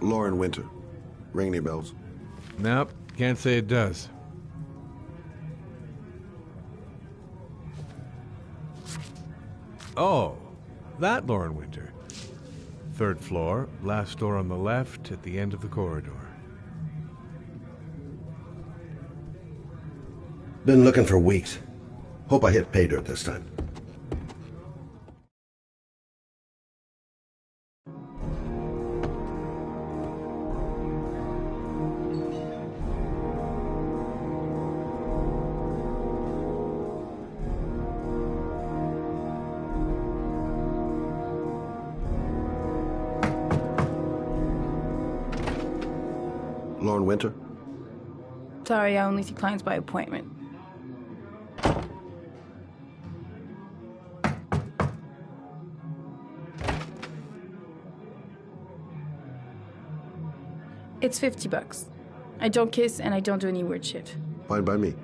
Lauren Winter. Ring any bells? Nope, can't say it does. Oh, that Lauren Winter. 3rd floor, last door on the left at the end of the corridor. Been looking for weeks. Hope I hit pay dirt this time. Lauren Winter? Sorry, I only see clients by appointment. It's $50. I don't kiss and I don't do any weird shit. Fine by me.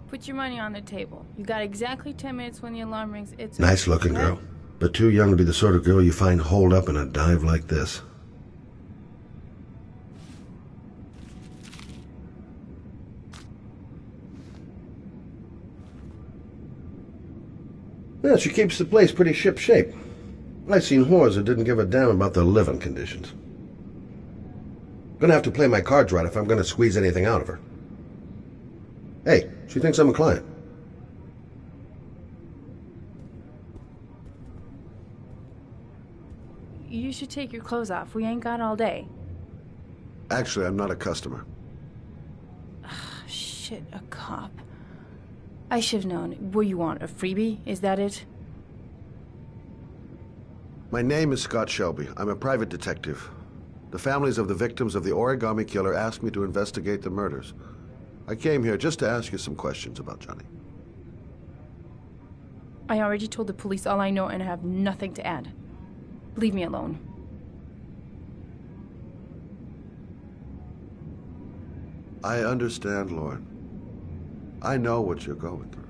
Put your money on the table. You got exactly 10 minutes when the alarm rings. It's Nice looking girl, but too young to be the sort of girl you find holed up in a dive like this. Yeah, she keeps the place pretty ship-shape. I've seen whores that didn't give a damn about their living conditions. Gonna have to play my cards right if I'm gonna squeeze anything out of her. Hey, she thinks I'm a client. You should take your clothes off. We ain't got all day. Actually, I'm not a customer. Shit, a cop. I should've known. What you want, a freebie? Is that it? My name is Scott Shelby. I'm a private detective. The families of the victims of the origami killer asked me to investigate the murders. I came here just to ask you some questions about Johnny. I already told the police all I know and I have nothing to add. Leave me alone. I understand, Lauren. I know what you're going through.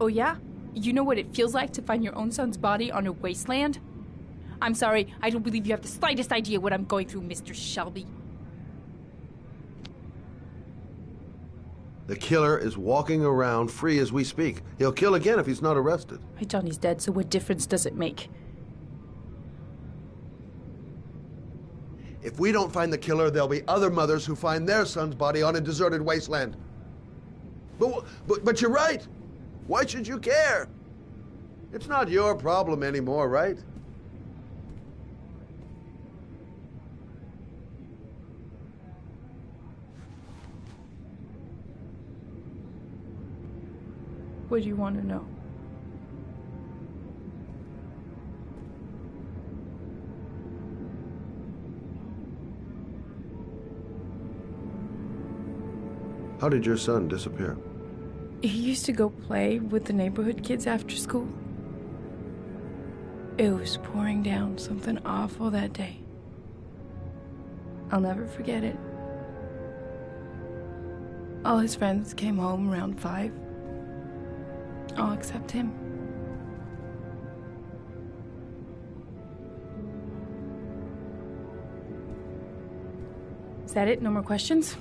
Oh yeah? You know what it feels like to find your own son's body on a wasteland? I'm sorry, I don't believe you have the slightest idea what I'm going through, Mr. Shelby. The killer is walking around free as we speak. He'll kill again if he's not arrested. My Johnny's dead, so what difference does it make? If we don't find the killer, there'll be other mothers who find their son's body on a deserted wasteland. But you're right. Why should you care? It's not your problem anymore, right? What do you want to know? How did your son disappear? He used to go play with the neighborhood kids after school. It was pouring down something awful that day. I'll never forget it. All his friends came home around 5. All except him. Is that it? No more questions?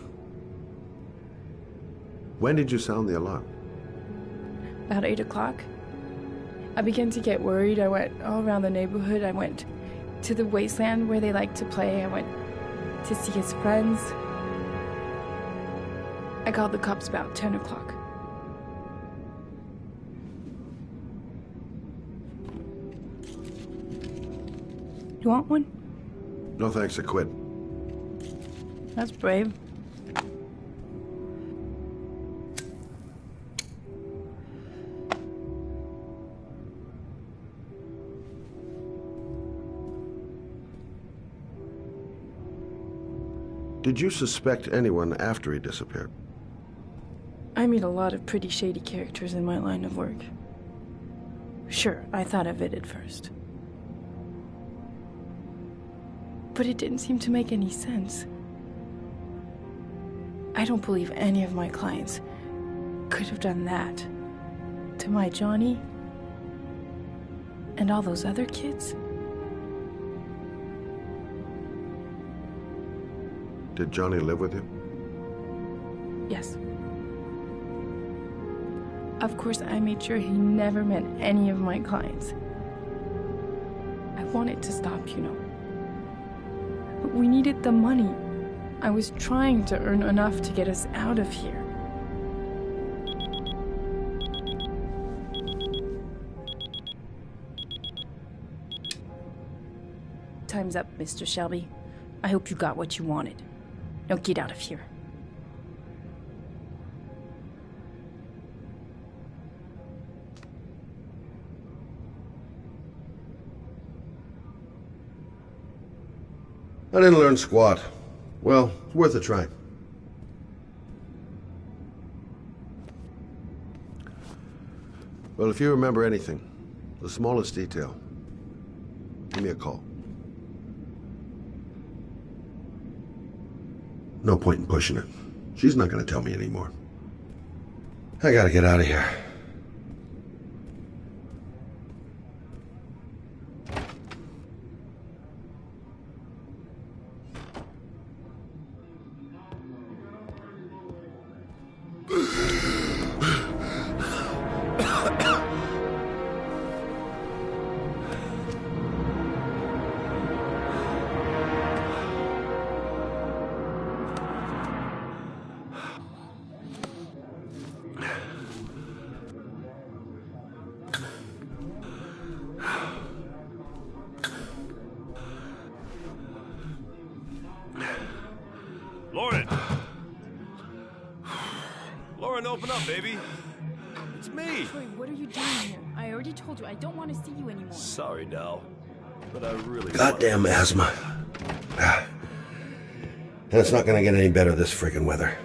When did you sound the alarm? About 8 o'clock. I began to get worried. I went all around the neighborhood. I went to the wasteland where they like to play. I went to see his friends. I called the cops about 10 o'clock. You want one? No thanks, I quit. That's brave. Did you suspect anyone after he disappeared? I meet a lot of pretty shady characters in my line of work. Sure, I thought of it at first. But it didn't seem to make any sense. I don't believe any of my clients could have done that to my Johnny and all those other kids? Did Johnny live with you? Yes. Of course, I made sure he never met any of my clients. I wanted to stop, you know. But we needed the money. I was trying to earn enough to get us out of here. Time's up, Mr. Shelby. I hope you got what you wanted. Now get out of here. I didn't learn squat. Well, it's worth a try. Well, if you remember anything, the smallest detail, give me a call. No point in pushing it. She's not going to tell me anymore. I gotta get out of here. Lauren, open up, baby. It's me. Troy, what are you doing here? I already told you I don't want to see you anymore. Sorry, Dal, but I really... Goddamn asthma. And it's not gonna get any better this friggin' weather.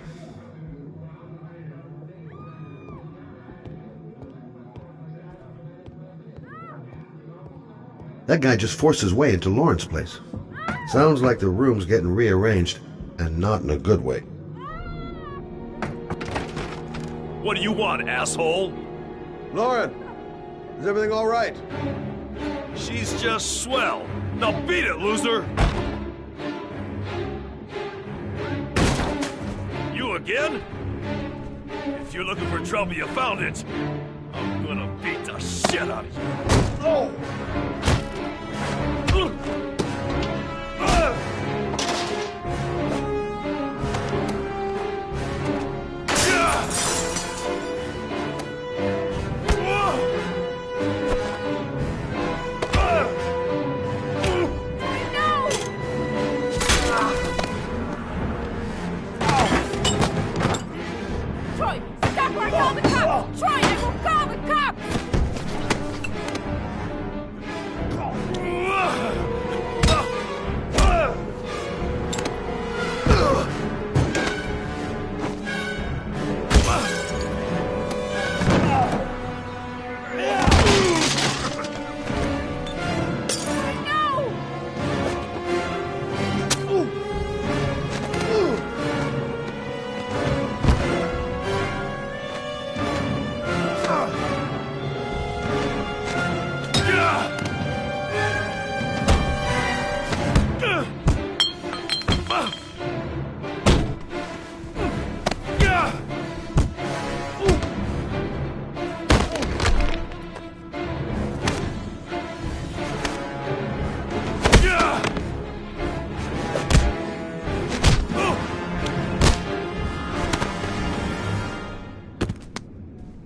That guy just forced his way into Lauren's place. Sounds like the room's getting rearranged, and not in a good way. What do you want, asshole? Lauren, is everything all right? She's just swell. Now beat it, loser! You again? If you're looking for trouble, you found it. I'm gonna beat the shit out of you. Oh! Troy, stop or I call the cops! Troy, I will call the cops!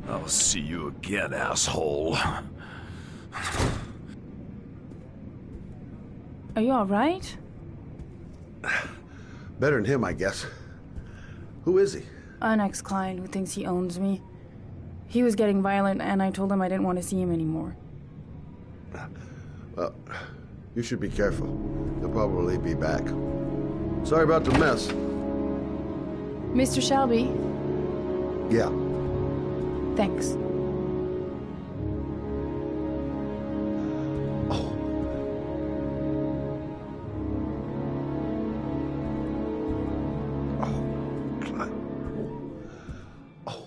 I'll see you again, asshole. Are you alright? Better than him, I guess. Who is he? An ex-client who thinks he owns me. He was getting violent and I told him I didn't want to see him anymore. Well, you should be careful. They'll probably be back. Sorry about the mess. Mr. Shelby, Yeah. thanks. Oh. Oh, God. Oh.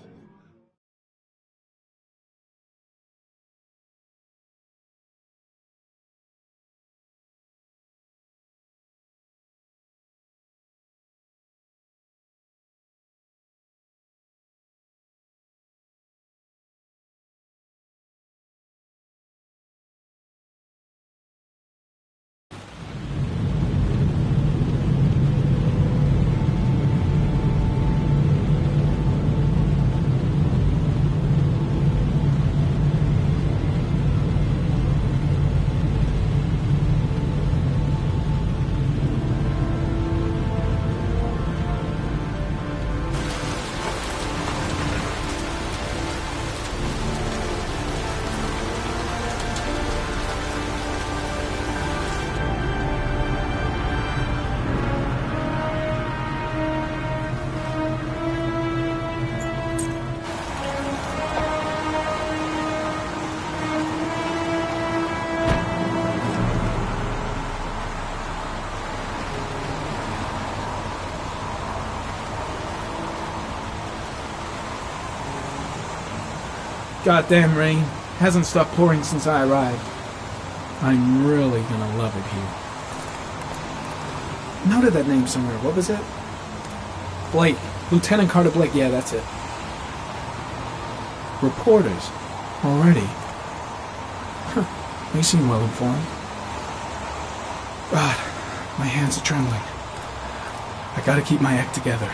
Goddamn rain. Hasn't stopped pouring since I arrived. I'm really gonna love it here. Noted that name somewhere. What was it? Blake. Lieutenant Carter Blake. Yeah, that's it. Reporters. Already. Huh. They seem well informed. God, my hands are trembling. I gotta keep my act together.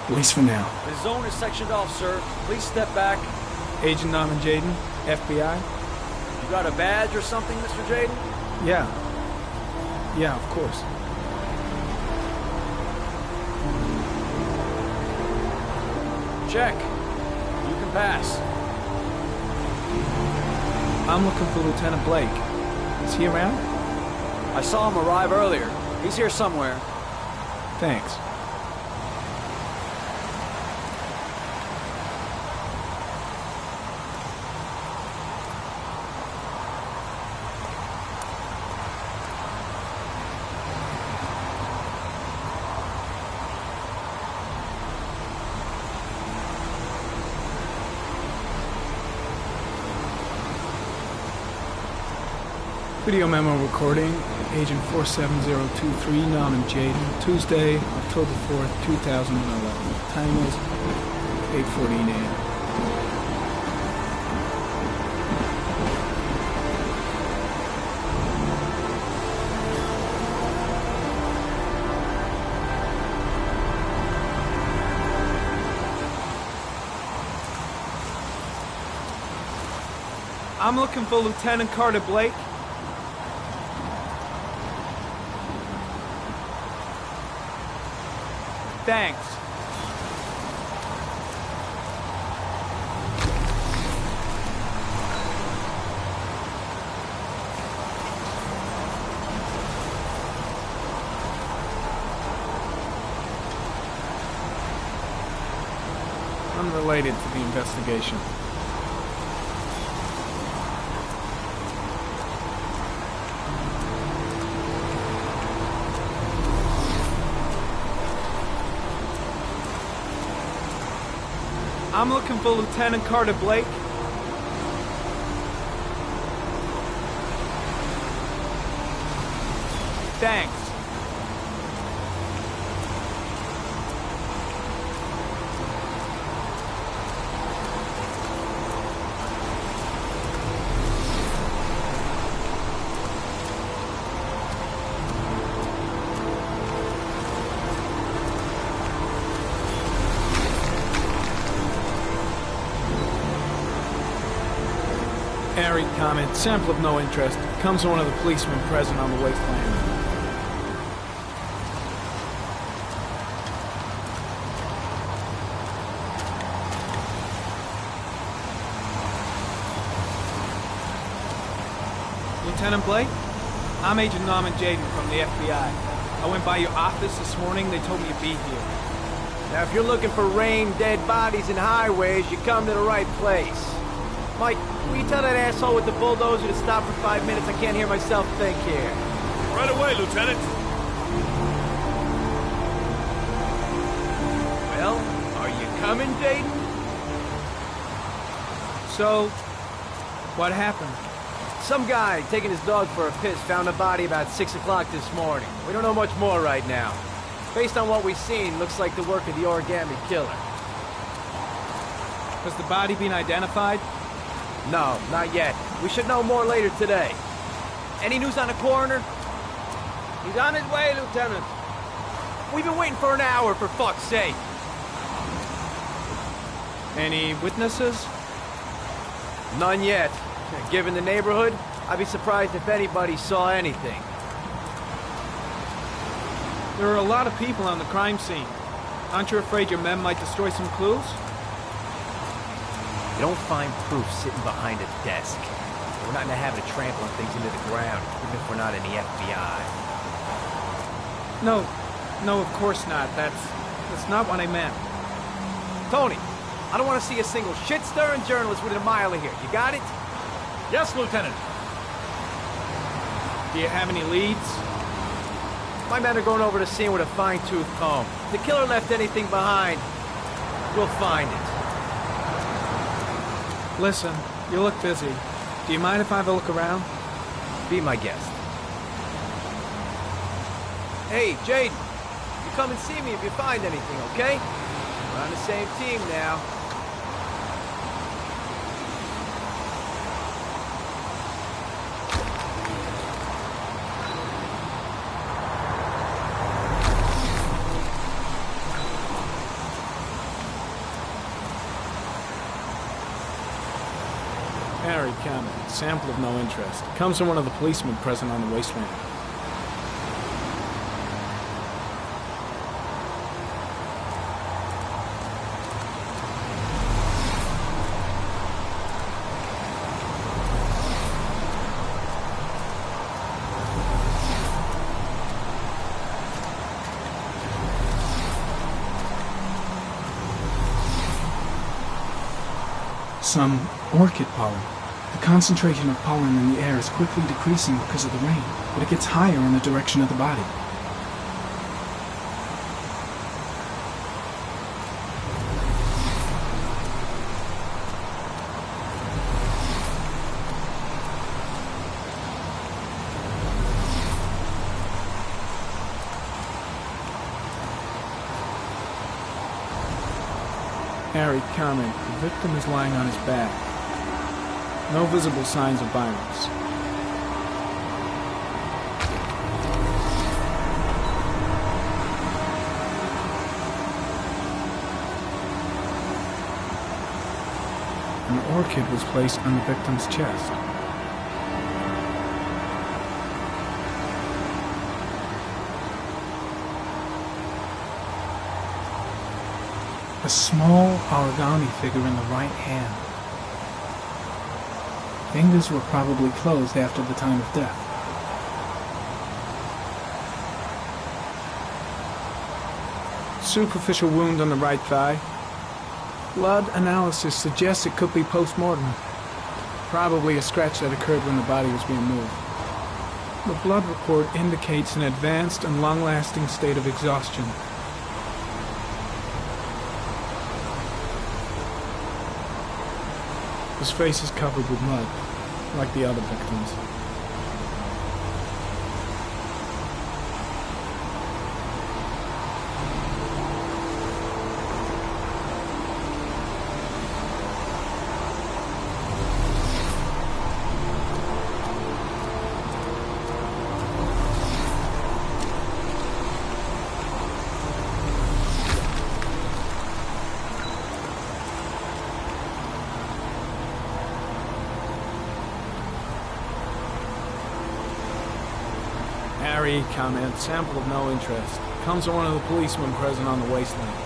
At least for now. The zone is sectioned off, sir. Please step back. Agent Norman Jaden, FBI? You got a badge or something, Mr. Jaden? Yeah. Yeah, of course. Check. You can pass. I'm looking for Lieutenant Blake. Is he around? I saw him arrive earlier. He's here somewhere. Thanks. Video memo recording, Agent 47023, Norman Jaden, Tuesday, October 4th, 2011. Time is 8:14 a.m. I'm looking for Lieutenant Carter Blake. Thanks. Unrelated to the investigation. I'm looking for Lieutenant Carter Blake. Thanks. Airy comment, sample of no interest. Comes from one of the policemen present on the wasteland. Lieutenant Blake? I'm Agent Norman Jaden from the FBI. I went by your office this morning, they told me you'd be here. Now, if you're looking for rain, dead bodies, and highways, you come to the right place. Mike, will you tell that asshole with the bulldozer to stop for 5 minutes? I can't hear myself think here. Right away, Lieutenant. Well, are you coming, Jaden? So, what happened? Some guy taking his dog for a piss found a body about 6 o'clock this morning. We don't know much more right now. Based on what we've seen, looks like the work of the origami killer. Has the body been identified? No, not yet. We should know more later today. Any news on the coroner? He's on his way, Lieutenant. We've been waiting for an hour, for fuck's sake. Any witnesses? None yet. Given the neighborhood, I'd be surprised if anybody saw anything. There are a lot of people on the crime scene. Aren't you afraid your men might destroy some clues? You don't find proof sitting behind a desk. We're not in the habit of trampling things into the ground, even if we're not in the FBI. No, of course not. That's not what I meant. Tony, I don't want to see a single shit-stirring journalist within a mile of here. You got it? Yes, Lieutenant. Do you have any leads? My men are going over the scene with a fine-tooth comb. If the killer left anything behind, we'll find it. Listen, you look busy. Do you mind if I have a look around? Be my guest. Hey, Jaden, you come and see me if you find anything, okay? We're on the same team now. Harry, comment. Sample of no interest. Comes from one of the policemen present on the wasteland. Some orchid pollen. The concentration of pollen in the air is quickly decreasing because of the rain, but it gets higher in the direction of the body. Harry, comment. The victim is lying on his back. No visible signs of violence. An orchid was placed on the victim's chest. A small origami figure in the right hand. Fingers were probably closed after the time of death. Superficial wound on the right thigh. Blood analysis suggests it could be post-mortem. Probably a scratch that occurred when the body was being moved. The blood report indicates an advanced and long-lasting state of exhaustion. His face is covered with mud, like the other victims. Harry, comment. Sample of no interest. Comes from one of the policemen present on the wasteland.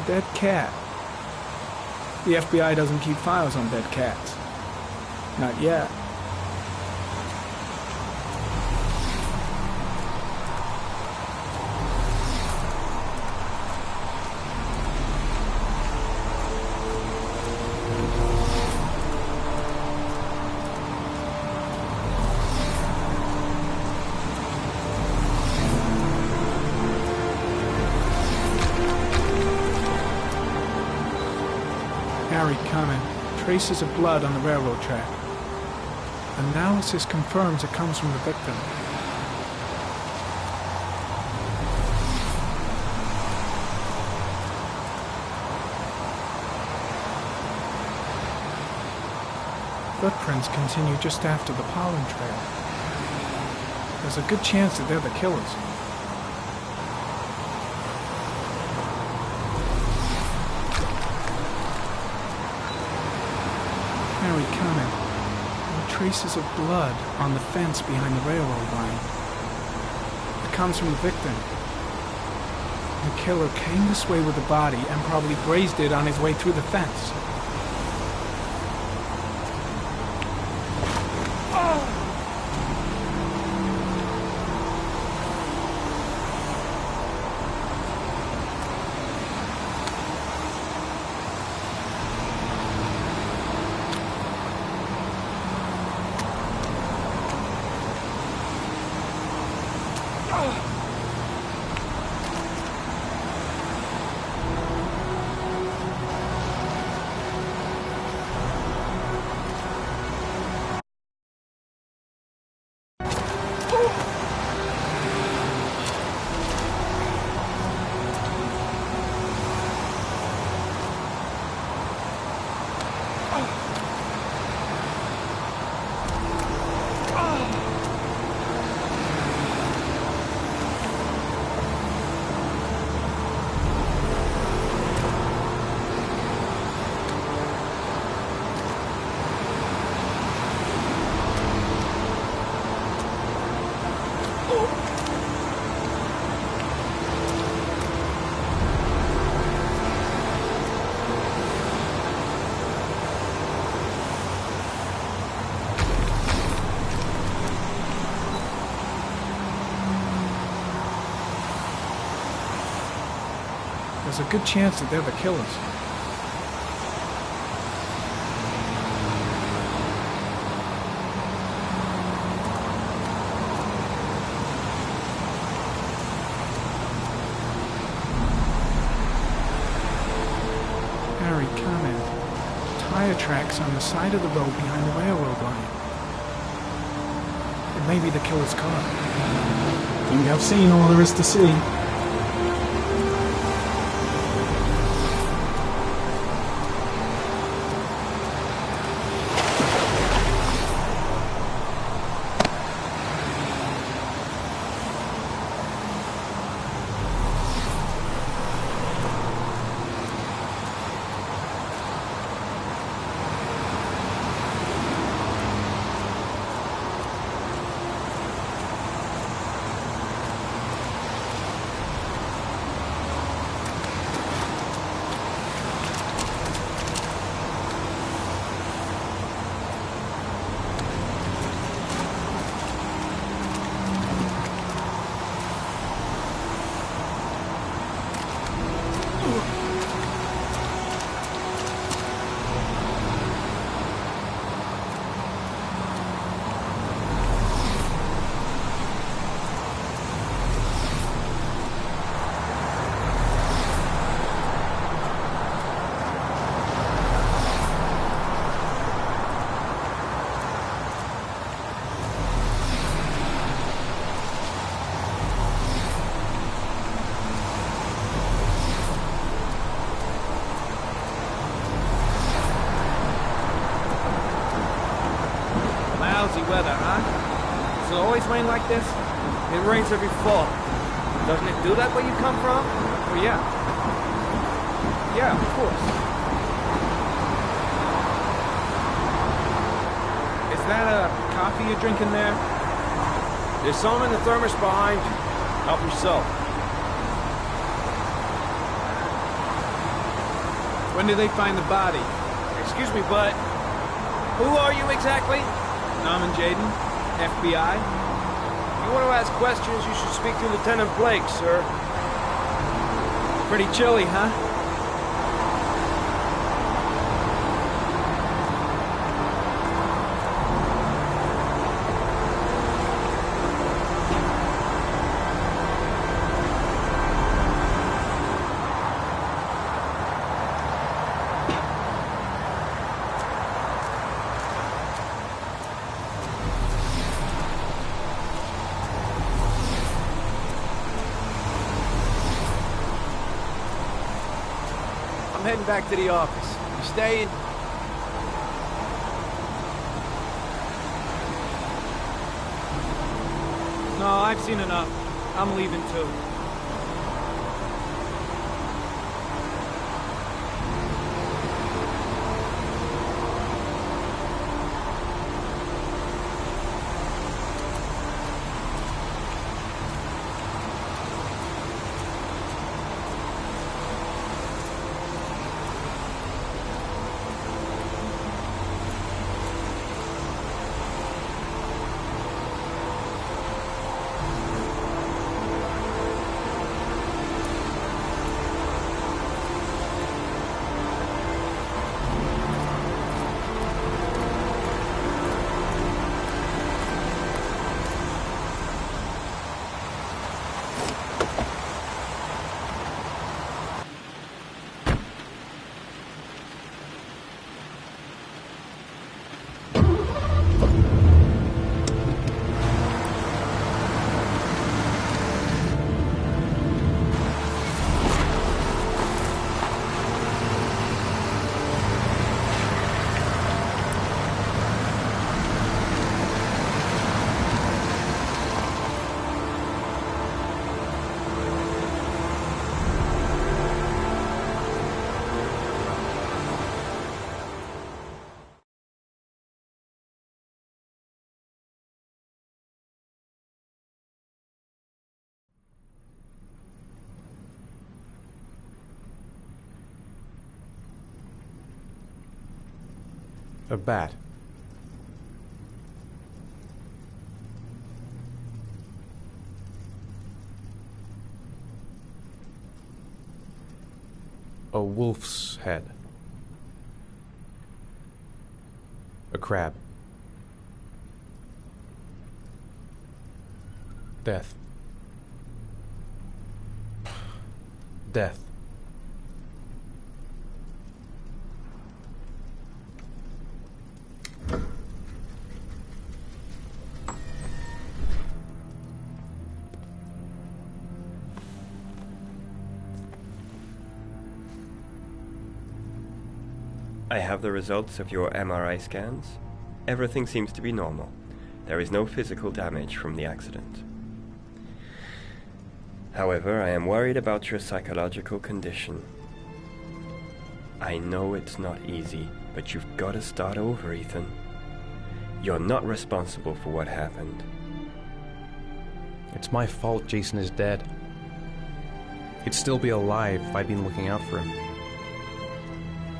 Dead cat. The FBI doesn't keep files on dead cats. Not yet. Harry, comment. Traces of blood on the railroad track. Analysis confirms it comes from the victim. Footprints continue just after the pollen trail. There's a good chance that they're the killers. Harry, comment. There are traces of blood on the fence behind the railroad line. It comes from the victim. The killer came this way with the body and probably grazed it on his way through the fence. there's a good chance that they're the killers. Harry, comment. Tire tracks on the side of the road behind the railroad line. It may be the killer's car. Think I've seen all there is to see. Lousy weather, huh? Does it always rain like this? It rains every fall. Doesn't it do that where you come from? Oh, yeah. Yeah, of course. Is that a coffee you're drinking there? There's some in the thermos behind you. Help yourself. When did they find the body? Excuse me, but who are you exactly? Norman Jaden, FBI. If you want to ask questions, you should speak to Lieutenant Blake, sir. Pretty chilly, huh? I'm heading back to the office. You staying? No, I've seen enough. I'm leaving too. A bat. wolf's head. A crab. Death. Death. I have the results of your MRI scans. Everything seems to be normal. There is no physical damage from the accident. However, I am worried about your psychological condition. I know it's not easy, but you've got to start over, Ethan. You're not responsible for what happened. It's my fault Jason is dead. He'd still be alive if I'd been looking out for him.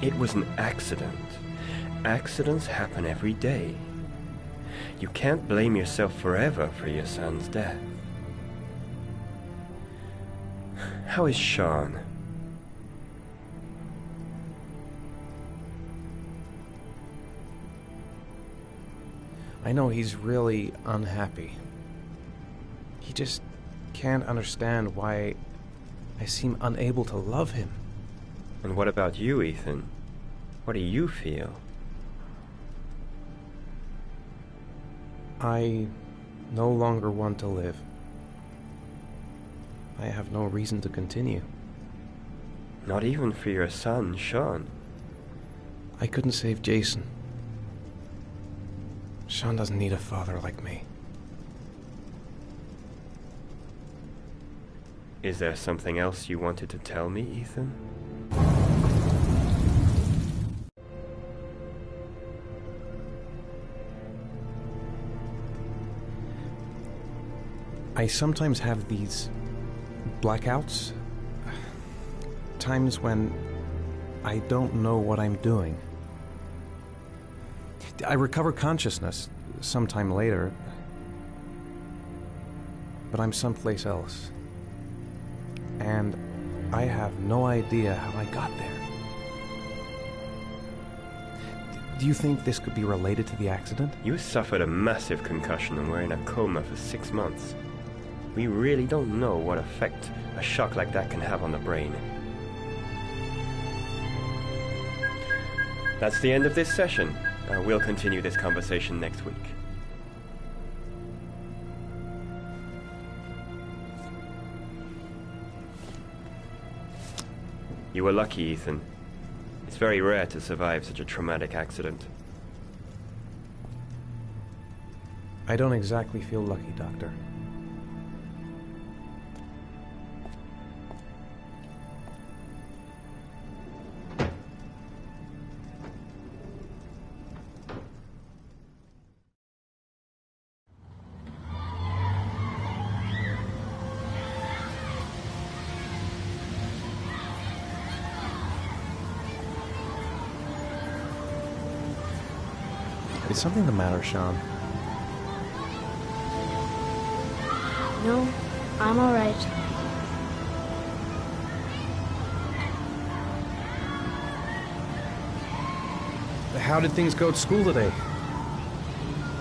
It was an accident. Accidents happen every day. You can't blame yourself forever for your son's death. How is Sean? I know he's really unhappy. He just can't understand why I seem unable to love him. And what about you, Ethan? What do you feel? I no longer want to live. I have no reason to continue. Not even for your son, Sean. I couldn't save Jason. Sean doesn't need a father like me. Is there something else you wanted to tell me, Ethan? I sometimes have these blackouts. Times when I don't know what I'm doing. I recover consciousness sometime later, but I'm someplace else. And I have no idea how I got there. Do you think this could be related to the accident? You suffered a massive concussion and were in a coma for 6 months. We really don't know what effect a shock like that can have on the brain. That's the end of this session. We'll continue this conversation next week. You were lucky, Ethan. It's very rare to survive such a traumatic accident. I don't exactly feel lucky, Doctor. Is something the matter, Sean? No, I'm all right. How did things go at school today?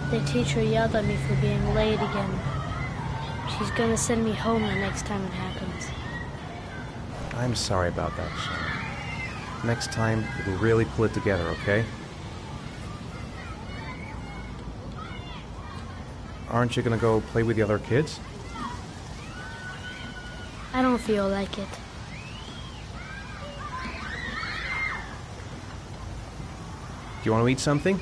The teacher yelled at me for being late again. She's gonna send me home the next time it happens. I'm sorry about that, Sean. Next time, we'll really pull it together, okay? Aren't you gonna go play with the other kids? I don't feel like it. Do you want to eat something?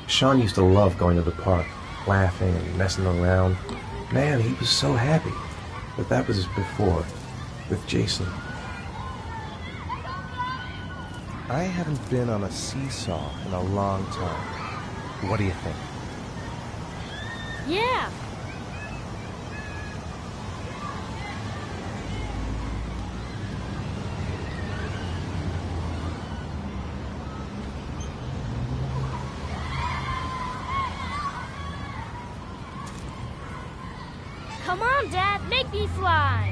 Sean used to love going to the park, laughing and messing around. Man, he was so happy. But that was before, with Jason. I haven't been on a seesaw in a long time. What do you think? Yeah! Come on, Dad, make me fly.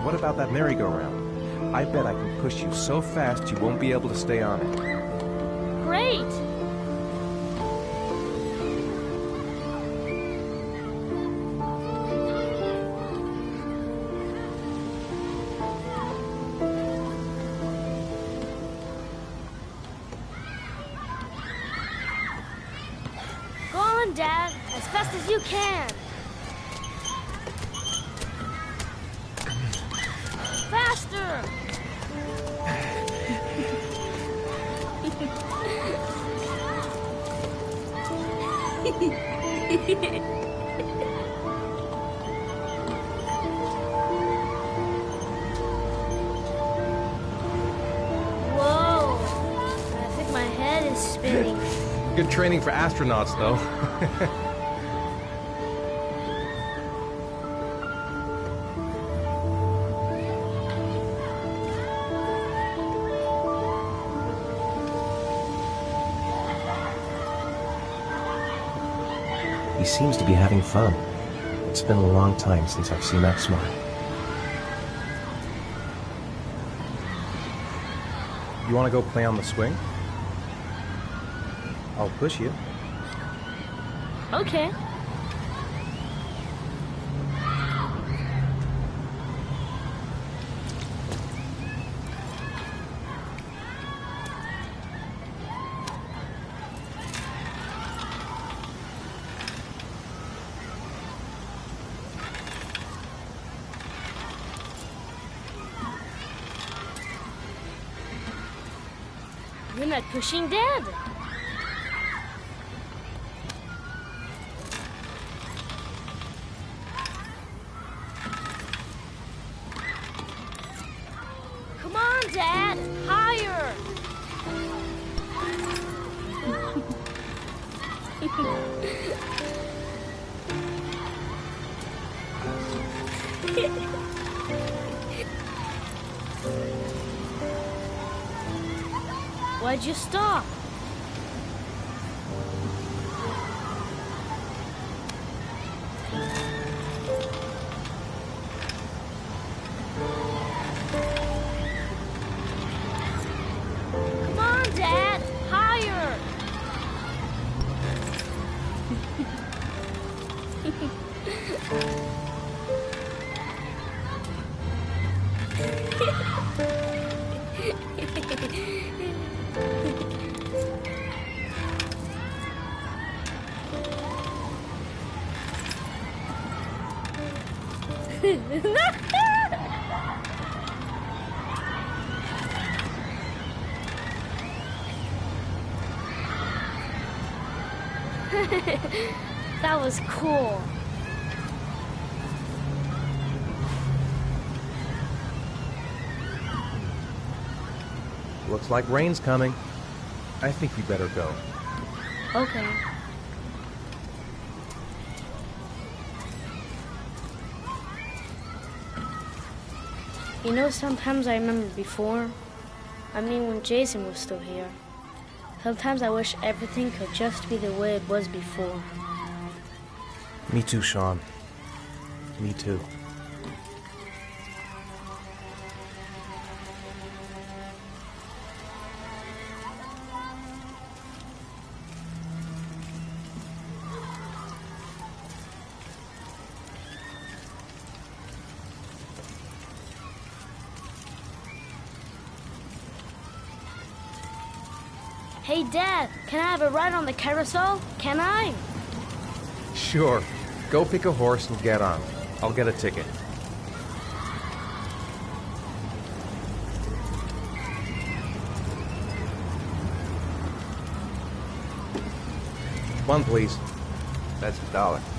What about that merry-go-round? I bet I can push you so fast you won't be able to stay on it. Great. Go on, Dad, as fast as you can. Faster! Whoa! I think my head is spinning. Good training for astronauts, though. He seems to be having fun. It's been a long time since I've seen that smile. You want to go play on the swing? I'll push you. Okay. You're not pushing, Dad. Come on, Dad, higher. Why'd you stop? Come on, Dad, higher. That was cool. Looks like rain's coming. I think we better go. Okay. You know, sometimes I remember before. I mean, when Jason was still here. Sometimes I wish everything could just be the way it was before. Me too, Sean. Me too. Hey, Dad, can I have a ride on the carousel? Can I? Sure. Go pick a horse and get on. I'll get a ticket. One, please. That's $1.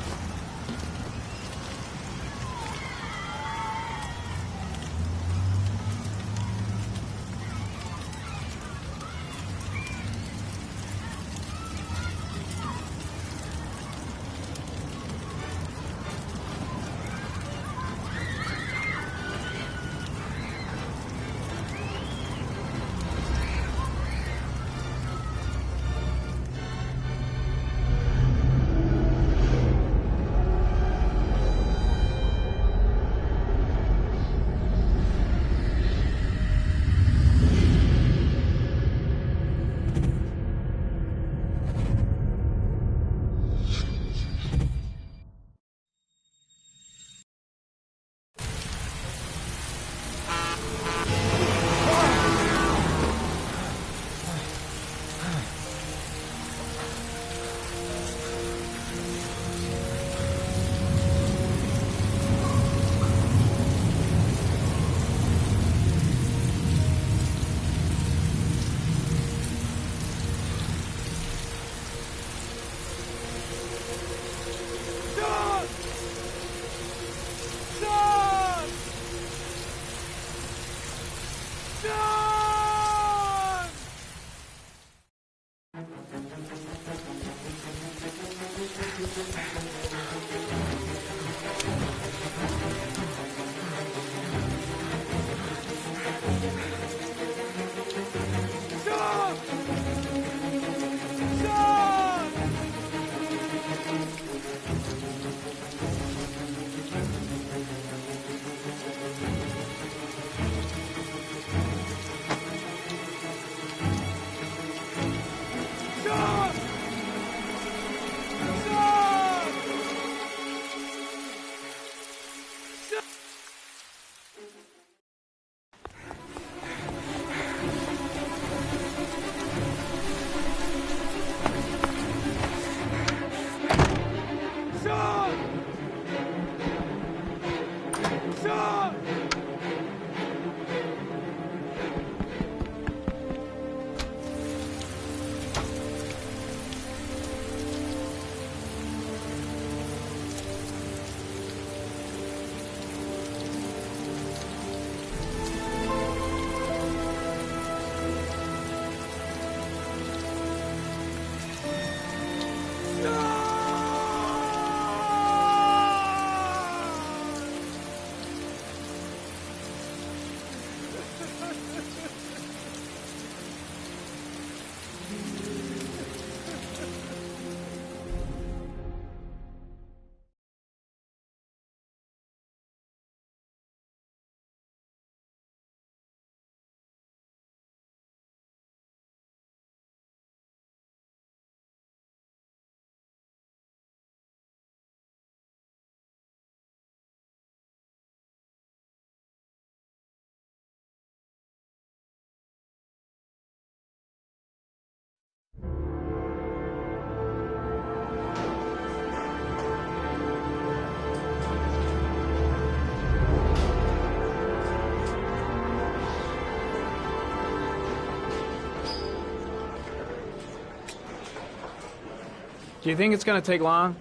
Do you think it's gonna take long?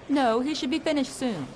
No, he should be finished soon.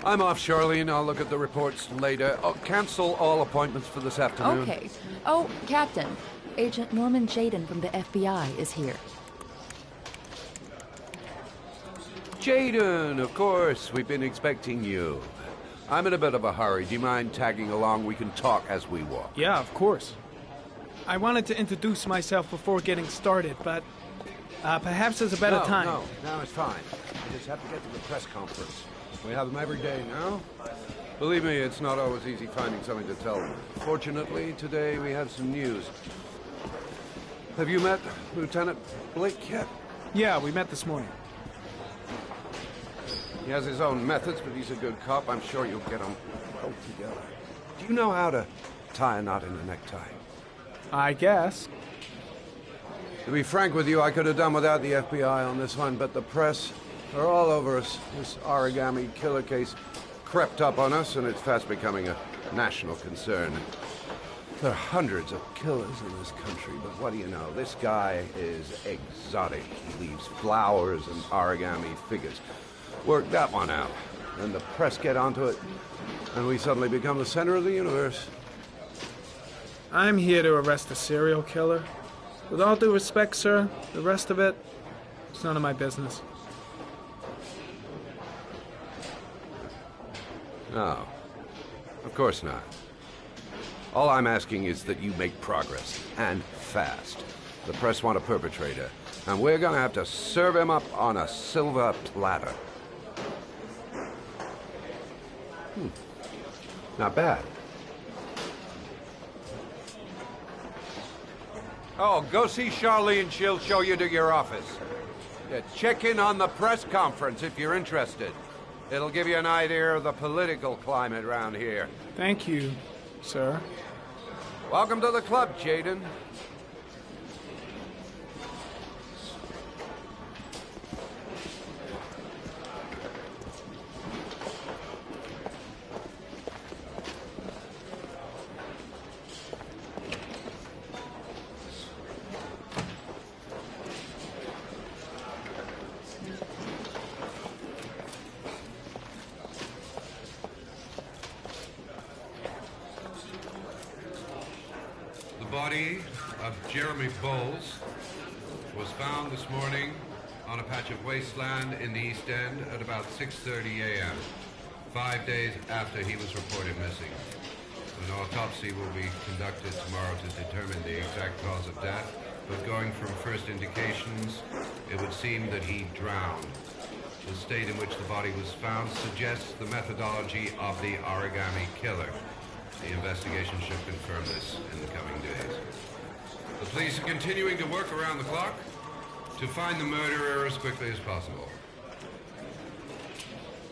I'm off, Charlene. I'll look at the reports later. Oh, cancel all appointments for this afternoon. Okay. Oh, Captain. Agent Norman Jaden from the FBI is here. Jaden, of course. We've been expecting you. I'm in a bit of a hurry. Do you mind tagging along? We can talk as we walk. Yeah, of course. I wanted to introduce myself before getting started, but perhaps there's a better time. No, it's fine. I just have to get to the press conference. We have them every day now. Believe me, it's not always easy finding something to tell them. Fortunately, today we have some news. Have you met Lieutenant Blake yet? Yeah, we met this morning. He has his own methods, but he's a good cop. I'm sure you'll get on well together. Do you know how to tie a knot in a necktie? I guess. To be frank with you, I could have done without the FBI on this one, but the press are all over us. This origami killer case crept up on us, and it's fast becoming a national concern. There are hundreds of killers in this country, but what do you know? This guy is exotic. He leaves flowers and origami figures. Work that one out. Then the press get onto it, and we suddenly become the center of the universe. I'm here to arrest a serial killer. With all due respect, sir, the rest of it, it's none of my business. No, of course not. All I'm asking is that you make progress, and fast. The press want a perpetrator, and we're gonna have to serve him up on a silver platter. Not bad. Oh, go see Charlene. She'll show you to your office. Yeah, check in on the press conference if you're interested. It'll give you an idea of the political climate around here. Thank you, sir. Welcome to the club, Jaden. The body of Jeremy Bowles was found this morning on a patch of wasteland in the East End at about 6:30 a.m., 5 days after he was reported missing. An autopsy will be conducted tomorrow to determine the exact cause of death, but going from first indications, it would seem that he drowned. The state in which the body was found suggests the methodology of the origami killer. The investigation should confirm this in the coming days. The police are continuing to work around the clock to find the murderer as quickly as possible.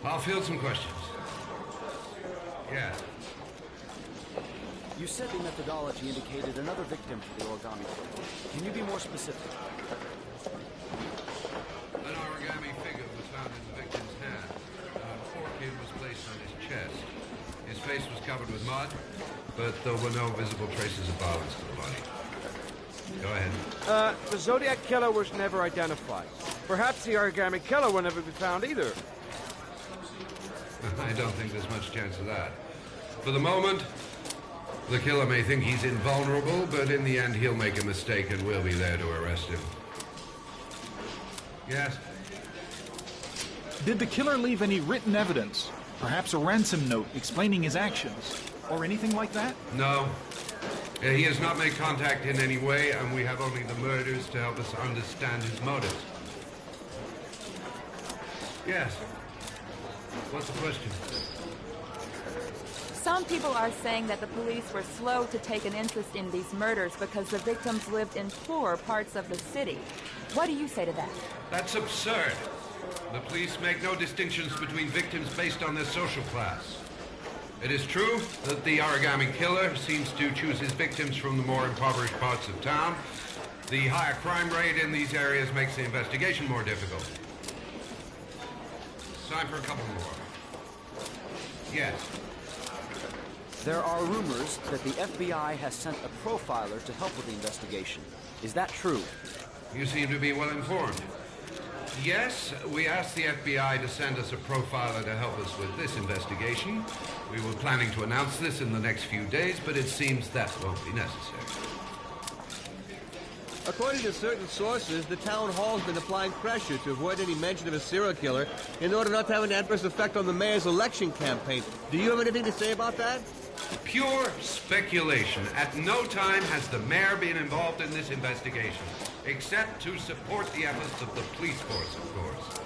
I'll field some questions. Yes. You said the methodology indicated another victim for the origami killer. Can you be more specific? An origami figure was found in the victim's hand. An orchid was placed on his chest. His face was covered with mud, but there were no visible traces of violence to the body. Go ahead. The Zodiac killer was never identified. Perhaps the origami killer will never be found either. I don't think there's much chance of that. For the moment, the killer may think he's invulnerable, but in the end he'll make a mistake and we'll be there to arrest him. Yes? Did the killer leave any written evidence? Perhaps a ransom note explaining his actions? Or anything like that? No. He has not made contact in any way, and we have only the murders to help us understand his motives. Yes. What's the question? Some people are saying that the police were slow to take an interest in these murders because the victims lived in poorer parts of the city. What do you say to that? That's absurd. The police make no distinctions between victims based on their social class. It is true that the origami killer seems to choose his victims from the more impoverished parts of town. The higher crime rate in these areas makes the investigation more difficult. Time for a couple more. Yes. There are rumors that the FBI has sent a profiler to help with the investigation. Is that true? You seem to be well informed. Yes, we asked the FBI to send us a profiler to help us with this investigation. We were planning to announce this in the next few days, but it seems that won't be necessary. According to certain sources, the town hall's been applying pressure to avoid any mention of a serial killer in order not to have an adverse effect on the mayor's election campaign. Do you have anything to say about that? Pure speculation. At no time has the mayor been involved in this investigation, except to support the efforts of the police force, of course.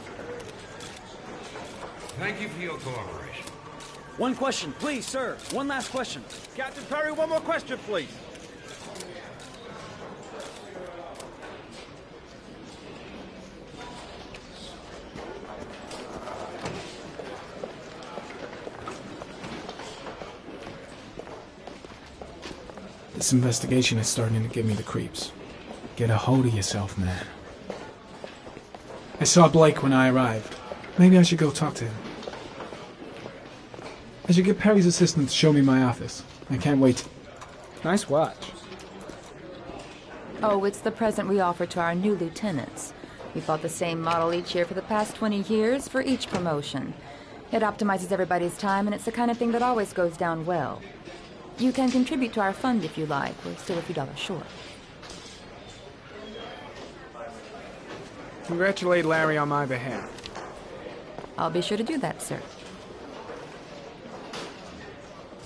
Thank you for your cooperation. One question, please, sir. One last question. Captain Perry, one more question, please. This investigation is starting to give me the creeps. Get a hold of yourself, man. I saw Blake when I arrived. Maybe I should go talk to him. I should get Perry's assistant to show me my office. I can't wait. Nice watch. Oh, it's the present we offer to our new lieutenants. We bought the same model each year for the past 20 years for each promotion. It optimizes everybody's time, and it's the kind of thing that always goes down well. You can contribute to our fund if you like. We're still a few dollars short. Congratulate Larry on my behalf. I'll be sure to do that, sir.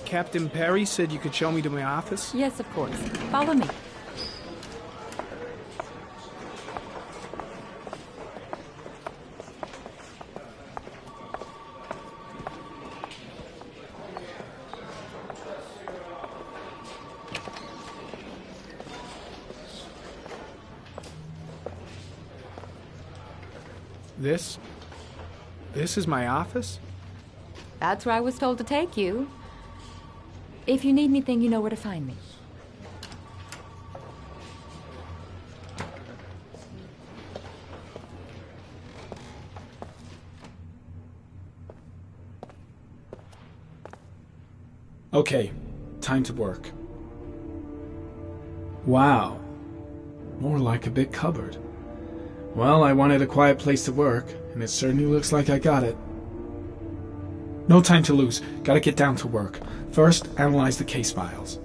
Captain Perry said you could show me to my office? Yes, of course. Follow me. This is my office? That's where I was told to take you. If you need anything, you know where to find me. Okay, time to work. Wow. More like a big cupboard. Well, I wanted a quiet place to work, and it certainly looks like I got it. No time to lose. Gotta get down to work. First, analyze the case files.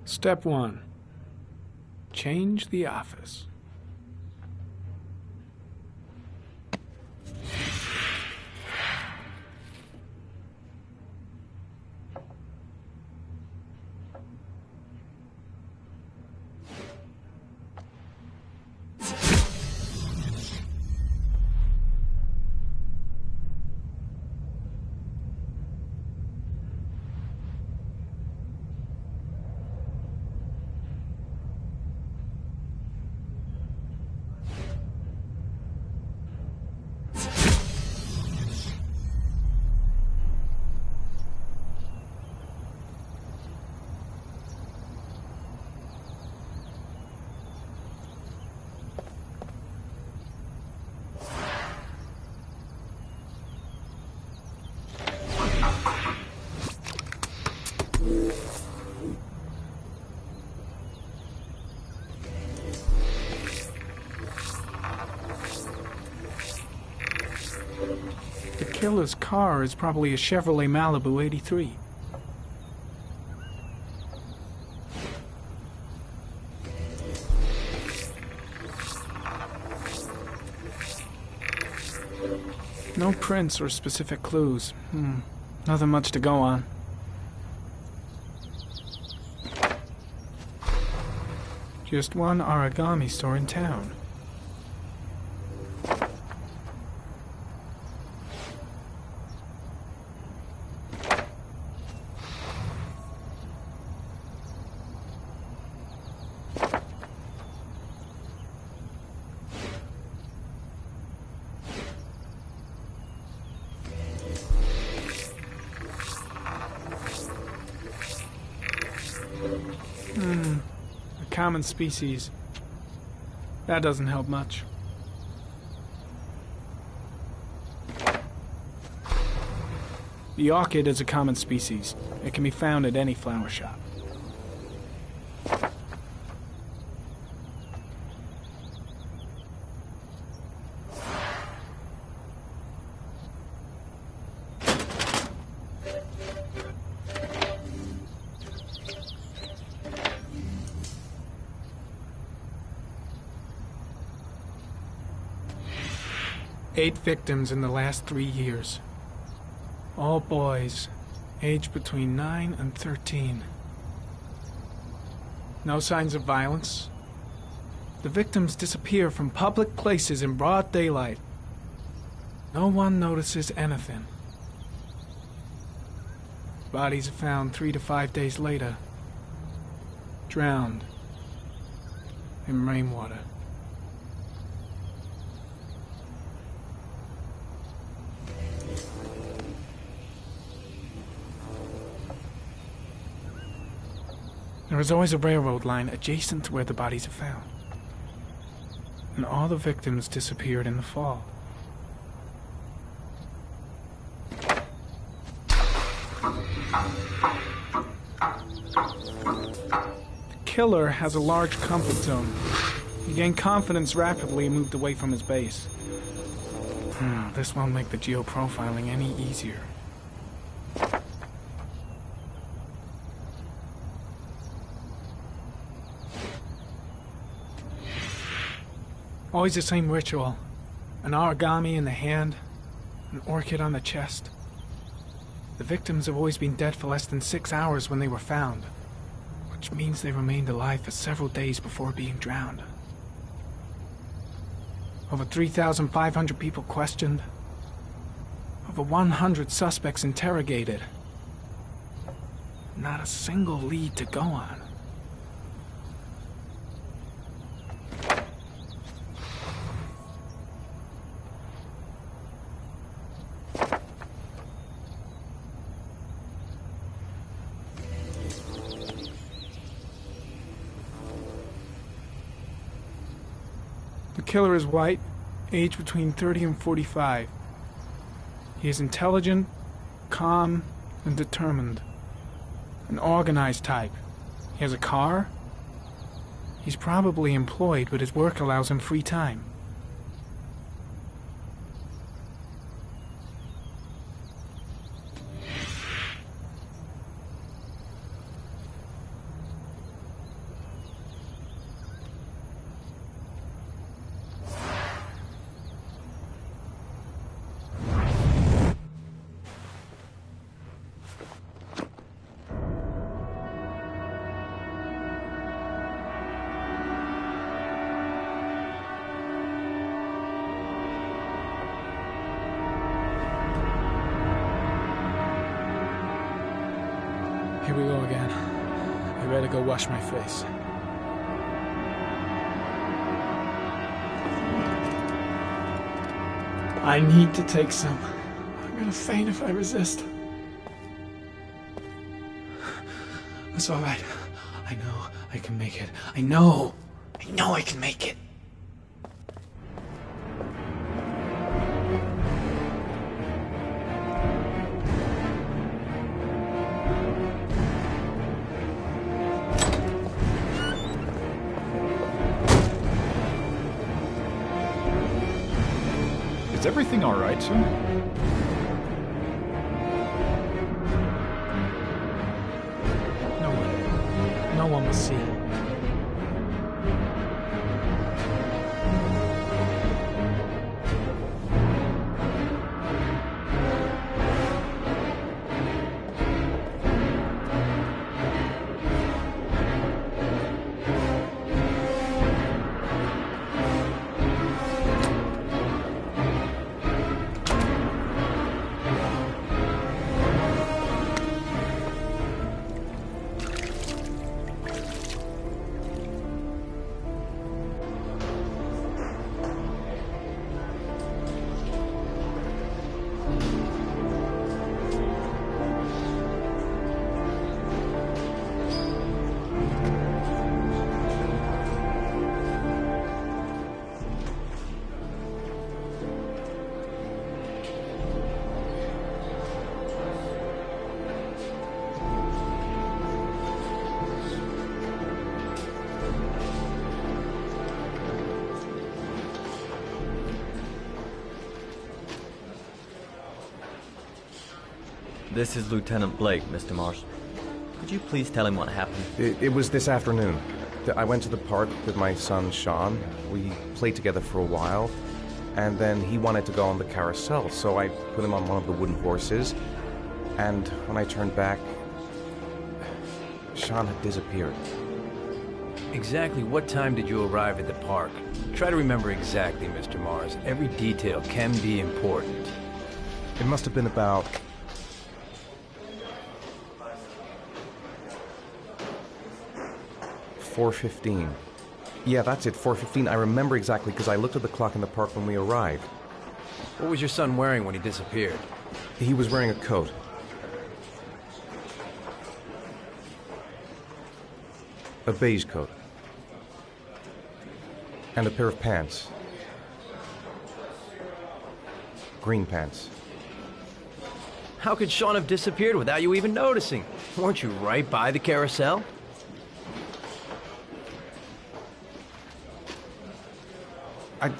Step 1. Change the office. The killer's car is probably a Chevrolet Malibu 83. No prints or specific clues. Nothing much to go on. Just one origami store in town. common species. That doesn't help much. The orchid is a common species. It can be found at any flower shop. Eight victims in the last 3 years. All boys, aged between 9 and 13. No signs of violence. The victims disappear from public places in broad daylight. No one notices anything. Bodies are found 3 to 5 days later, drowned in rainwater. There is always a railroad line adjacent to where the bodies are found. And all the victims disappeared in the fall. The killer has a large comfort zone. He gained confidence rapidly and moved away from his base. This won't make the geoprofiling any easier. Always the same ritual. An origami in the hand, an orchid on the chest. The victims have always been dead for less than 6 hours when they were found, which means they remained alive for several days before being drowned. Over 3,500 people questioned. Over 100 suspects interrogated. Not a single lead to go on. The killer is white, aged between 30 and 45. He is intelligent, calm, and determined. An organized type. He has a car. He's probably employed, but his work allows him free time. Here we go again. I better go wash my face. I need to take some. I'm gonna faint if I resist. That's all right. I know I can make it. I know I can make it. Is everything all right, sir? No one will see. This is Lieutenant Blake, Mr. Mars. Could you please tell him what happened? It was this afternoon. I went to the park with my son, Sean. We played together for a while, and then he wanted to go on the carousel, so I put him on one of the wooden horses, and when I turned back, Sean had disappeared. Exactly what time did you arrive at the park? Try to remember exactly, Mr. Mars. Every detail can be important. It must have been about... $4:15. Yeah, that's it, 4:15. I remember exactly because I looked at the clock in the park when we arrived. What was your son wearing when he disappeared? He was wearing a coat. A beige coat. And a pair of pants. Green pants. How could Sean have disappeared without you even noticing? Weren't you right by the carousel?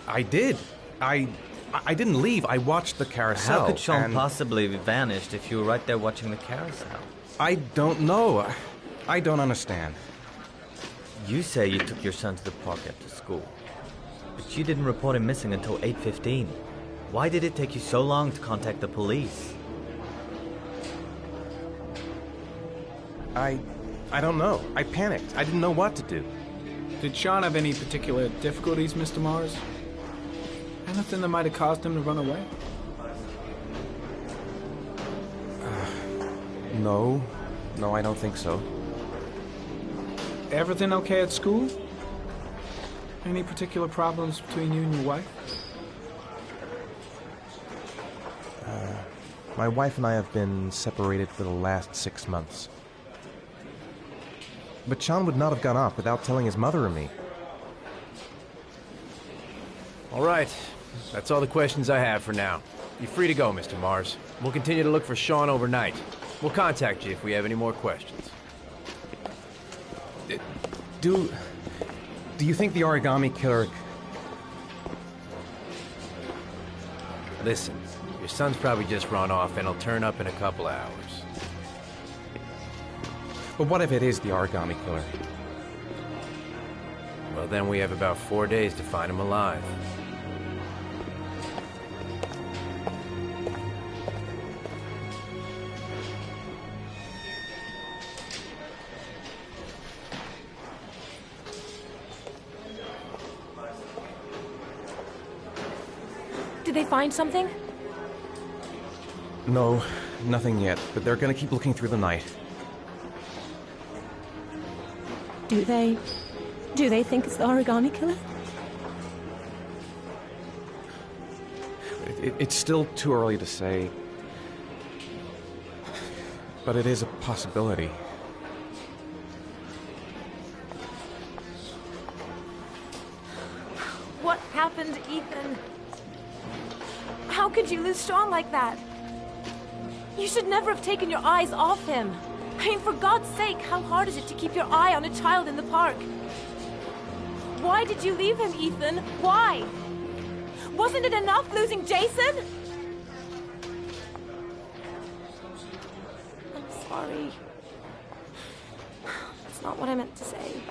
I did. I didn't leave. I watched the carousel. How could Sean possibly have vanished if you were right there watching the carousel? I don't know. I don't understand. You say you took your son to the park after school, but you didn't report him missing until 8:15. Why did it take you so long to contact the police? I don't know. I panicked. I didn't know what to do. Did Sean have any particular difficulties, Mr. Mars? Anything that might have caused him to run away? No. No, I don't think so. Everything okay at school? Any particular problems between you and your wife? My wife and I have been separated for the last 6 months. But Sean would not have gone off without telling his mother or me. All right. That's all the questions I have for now. You're free to go, Mr. Mars. We'll continue to look for Sean overnight. We'll contact you if we have any more questions. Do you think the origami killer... Listen, your son's probably just run off and he'll turn up in a couple hours. But what if it is the origami killer? Well, then we have about 4 days to find him alive. Did they find something? No, nothing yet, but they're gonna keep looking through the night. Do they think it's the origami killer? It's still too early to say, but it is a possibility. What happened, Ethan? How could you lose Sean like that? You should never have taken your eyes off him. I mean, for God's sake, how hard is it to keep your eye on a child in the park? Why did you leave him, Ethan? Why? Wasn't it enough losing Jason? I'm sorry. That's not what I meant to say.